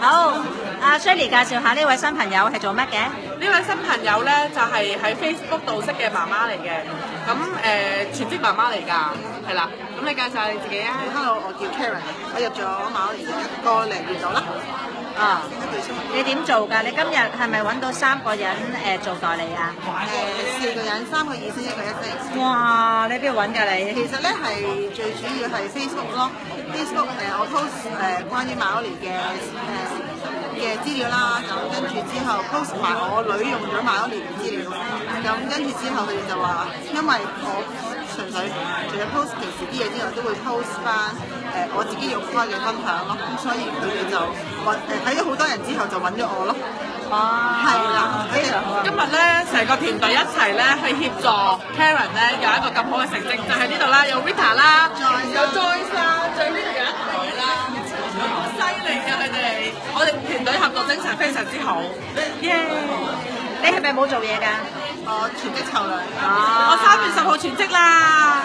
好，阿 Shirley 介紹下呢位新朋友係做乜嘅？呢位新朋友咧就係喺 Facebook 度識嘅媽媽嚟嘅，咁全職媽媽嚟㗎，係啦。咁你介紹下你自己啊 Hello， 我叫 Karen， 我入咗馬來1個零月度啦。啊，你點做㗎？你今日係咪揾到3個人做代理啊？4個人，3個意思，1個一聲。哇！你邊度揾㗎你？其實咧係最主要係 Facebook 咯。Facebook 我 post 關於馬來嘅資料啦，咁跟住之後 post 埋我女用咗馬來嘅資料，咁跟住之後佢哋就話，因為我純粹除咗 post 平時啲嘢之外，都會 post 翻我自己用開嘅分享咯，咁所以佢哋就睇咗好多人之後就揾咗我咯。哇！係啦，今日咧成個團隊一齊咧去協助 Karen 咧有一個咁好嘅成績，就喺呢度啦，有 Rita 啦，有 Joyce 啦，仲有呢度有一台啦，好犀利㗎佢哋，我哋團隊合作精神非常之好。耶！你係咪冇做嘢㗎？我全職湊女。我3月10號全職啦。